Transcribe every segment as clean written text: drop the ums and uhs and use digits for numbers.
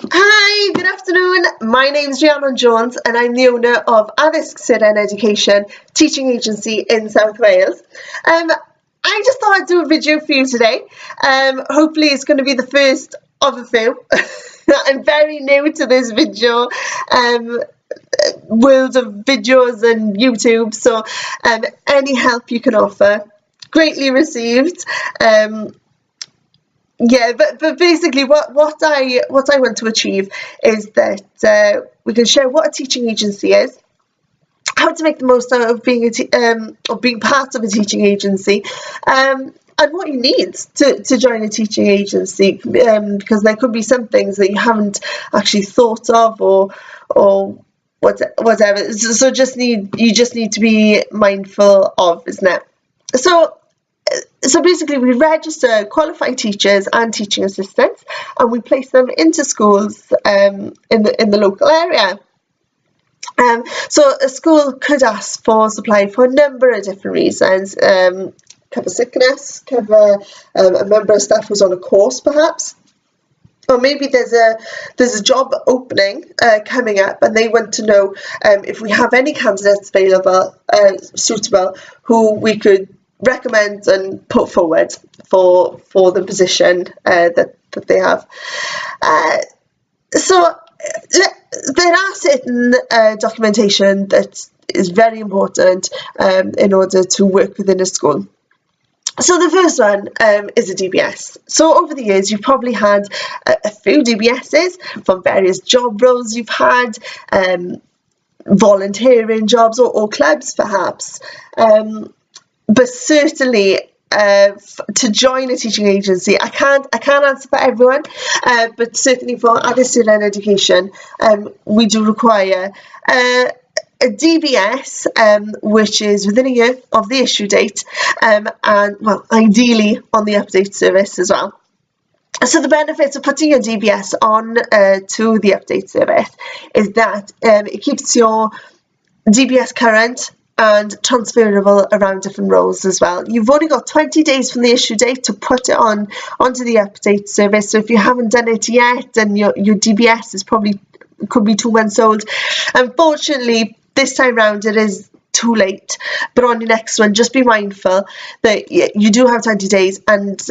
Hi, good afternoon. My name is Rhiannon Jones and I'm the owner of Addysg Seren Education teaching agency in South Wales. I just thought I'd do a video for you today. Hopefully it's going to be the first of a few. I'm very new to this video world of videos and YouTube, so any help you can offer, greatly received. Yeah, but basically what I want to achieve is that we can share what a teaching agency is, how to make the most out of being being part of a teaching agency, and what you need to join a teaching agency, because there could be some things that you haven't actually thought of or whatever. So you just need to be mindful of, isn't it? So basically we register qualified teachers and teaching assistants and we place them into schools in the local area. So a school could ask for supply for a number of different reasons. Cover sickness, cover a member of staff who's on a course perhaps. Or maybe there's a job opening coming up and they want to know if we have any candidates available, suitable, who we could recommend and put forward for the position that they have. So there are certain documentation that is very important in order to work within a school. So the first one is a DBS. So over the years you've probably had a few DBSs from various job roles you've had, volunteering jobs or clubs perhaps. But certainly to join a teaching agency, I can't answer for everyone, but certainly for Addysg Education, we do require a DBS, which is within a year of the issue date, and well, ideally on the update service as well. So the benefits of putting your DBS on to the update service is that it keeps your DBS current and transferable around different roles as well. You've only got 20 days from the issue date to put it onto the update service. So if you haven't done it yet, then your DBS could be 2 months old. Unfortunately, this time round it is too late. But on your next one, just be mindful that you do have 20 days, and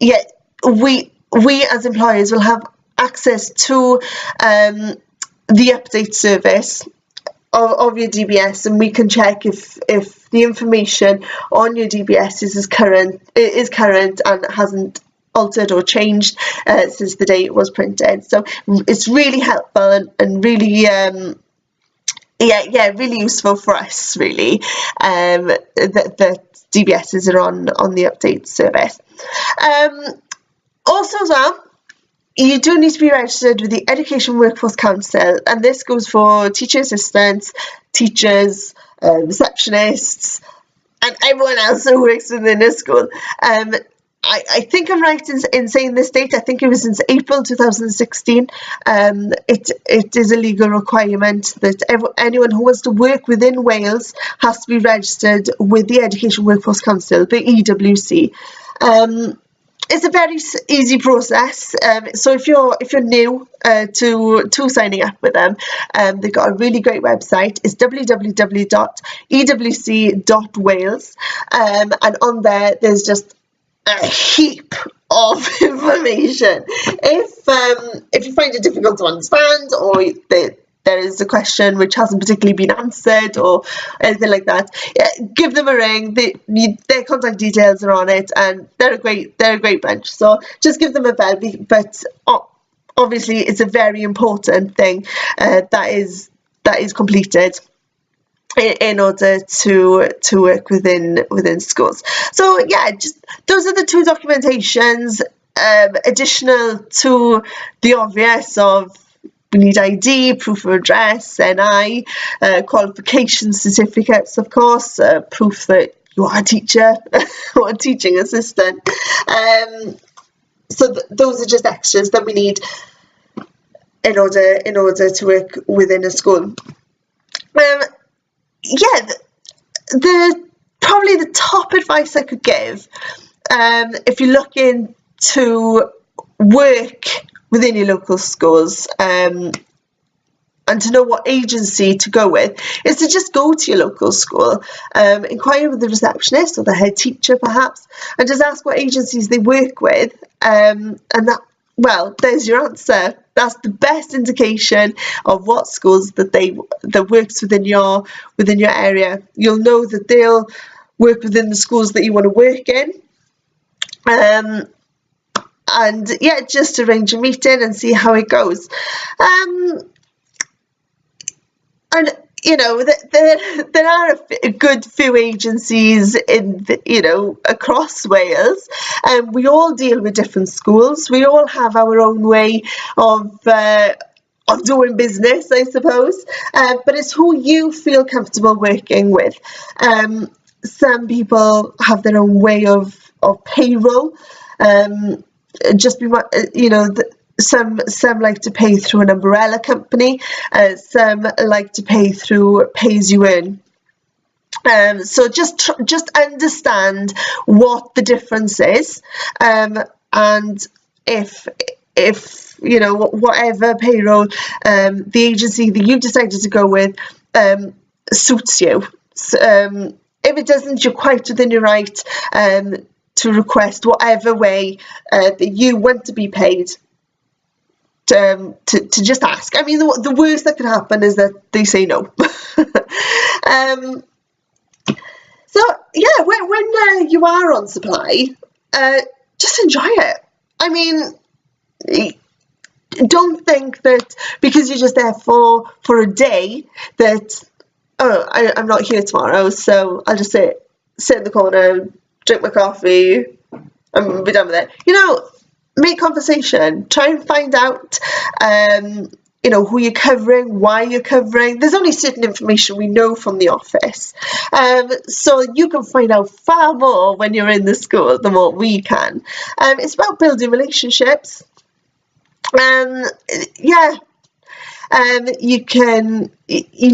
we as employers will have access to the update service of your DBS, and we can check if the information on your DBS is current and hasn't altered or changed since the day it was printed. So it's really helpful and really really useful for us, really, that DBSs are on the update service. Also as well, you do need to be registered with the Education Workforce Council, and this goes for teaching assistants, teachers, receptionists, and everyone else who works within a school. I think I'm right in saying this date. I think it was since April 2016. It is a legal requirement that anyone who wants to work within Wales has to be registered with the Education Workforce Council, the EWC. It's a very easy process. So if you're new to signing up with them, they've got a really great website. It's www.ewc.wales, and on there's just a heap of information. If you find it difficult to understand, or there is a question which hasn't particularly been answered or anything like that, give them a ring. Their contact details are on it, and they're a great bunch. So just give them a bell. But obviously, it's a very important thing that is completed in order to work within schools. So yeah, just those are the two documentations, additional to the obvious of we need ID, proof of address, NI, qualification certificates, of course, proof that you are a teacher or a teaching assistant. So those are just extras that we need in order to work within a school. Probably the top advice I could give, if you're looking to work within your local schools, and to know what agency to go with, is to just go to your local school, inquire with the receptionist or the head teacher perhaps, and just ask what agencies they work with, and that, well, there's your answer. That's the best indication of what schools that works within your area. You'll know that they'll work within the schools that you want to work in. And yeah, just arrange a meeting and see how it goes. And there are a good few agencies across Wales, and we all deal with different schools. We all have our own way of doing business, I suppose, but it's who you feel comfortable working with. Some people have their own way of payroll. Some like to pay through an umbrella company. Some like to pay through pay as you earn. So just understand what the difference is, and if whatever payroll the agency that you've decided to go with suits you. So, if it doesn't, you're quite within your right to request whatever way that you want to be paid. To just ask. I mean, the worst that could happen is that they say no. So yeah, when you are on supply, just enjoy it. I mean, don't think that because you're just there for a day that, I'm not here tomorrow, so I'll just sit in the corner, drink my coffee, and be done with it. Make conversation. Try and find out, who you're covering, why you're covering. There's only certain information we know from the office, so you can find out far more when you're in the school than what we can. It's about building relationships. You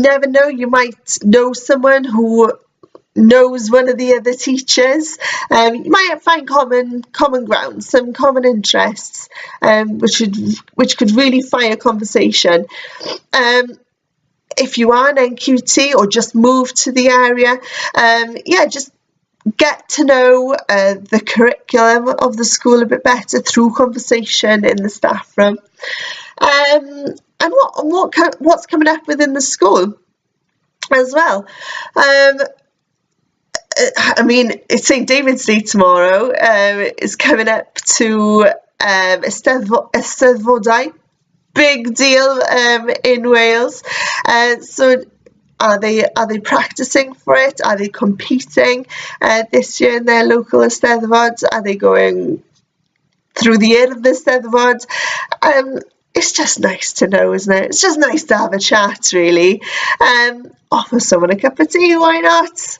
never know. You might know someone who knows one of the other teachers. You might find common ground, some common interests, which could really fire conversation. If you are an NQT or just moved to the area, just get to know the curriculum of the school a bit better through conversation in the staff room, and what's coming up within the school as well. I mean, it's St David's Day tomorrow. It's coming up to Eisteddfodau, big deal in Wales. So are they practicing for it? Are they competing this year in their local Eisteddfod? Are they going through the year of the Eisteddfod? It's just nice to know, isn't it? It's just nice to have a chat, really. Offer someone a cup of tea, why not?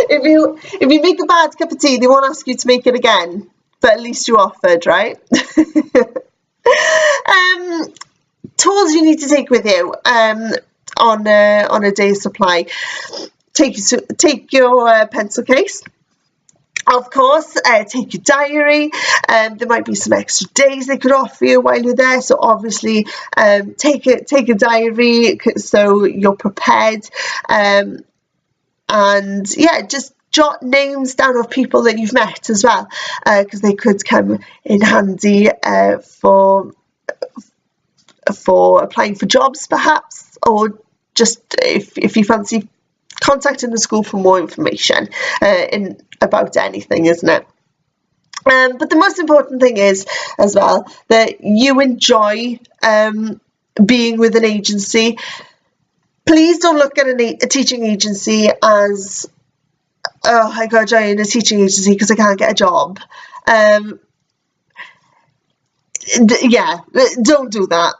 If you make a bad cup of tea, they won't ask you to make it again, but at least you offered, right? Tools you need to take with you on a day's supply. Take your pencil case. Of course, take your diary. There might be some extra days they could offer you while you're there, so obviously take a diary so you're prepared. And yeah, just jot names down of people that you've met as well, because they could come in handy for applying for jobs perhaps, or just if you fancy contacting the school for more information about anything, isn't it? But the most important thing is as well that you enjoy being with an agency. Please don't look at a teaching agency as, oh, I got to join a teaching agency because I can't get a job. Don't do that.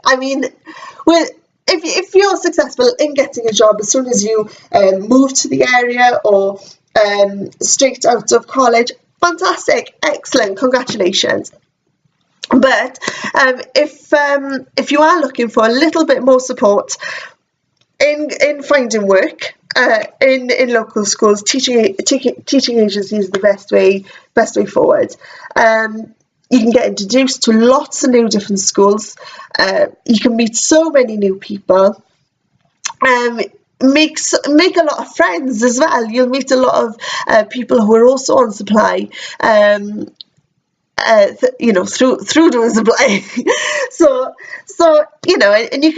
I mean, if you're successful in getting a job as soon as you move to the area or straight out of college, fantastic, excellent, congratulations. But if you are looking for a little bit more support in finding work in local schools, teaching agency is the best way forward. You can get introduced to lots of new different schools. You can meet so many new people. Make a lot of friends as well. You'll meet a lot of people who are also on supply. Through doing supply. so and you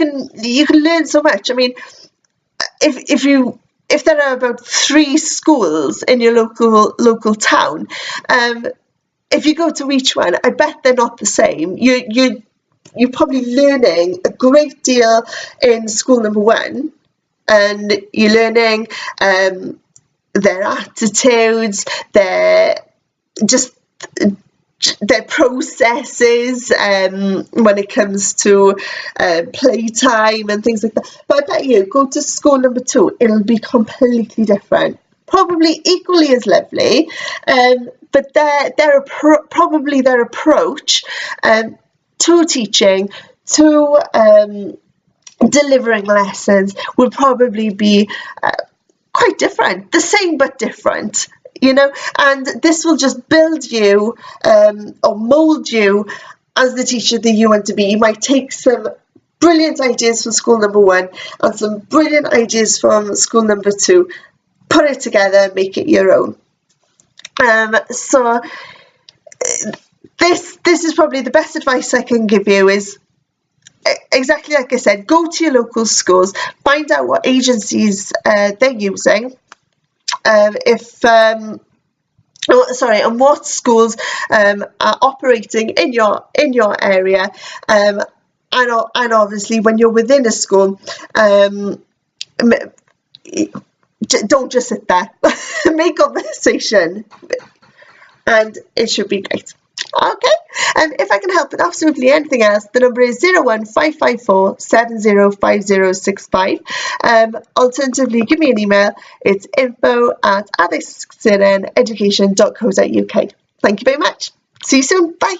can learn so much. I mean, if there are about 3 schools in your local town, if you go to each one, I bet they're not the same. You're probably learning a great deal in school number 1, and you're learning their attitudes, their processes when it comes to playtime and things like that. But I bet you go to school number 2, it'll be completely different. Probably equally as lovely, but probably their approach to teaching, to delivering lessons will probably be quite different. The same but different. And this will just build you or mould you as the teacher that you want to be. You might take some brilliant ideas from school number 1 and some brilliant ideas from school number 2, put it together, make it your own. So this is probably the best advice I can give you, is exactly like I said, go to your local schools, find out what agencies they're using, and what schools are operating in your area, and obviously when you're within a school, don't just sit there. Make conversation, and it should be great. Okay, and if I can help with absolutely anything else, the number is 01554 705065. Alternatively, give me an email. It's info@addysg.education.co.uk. Thank you very much. See you soon. Bye.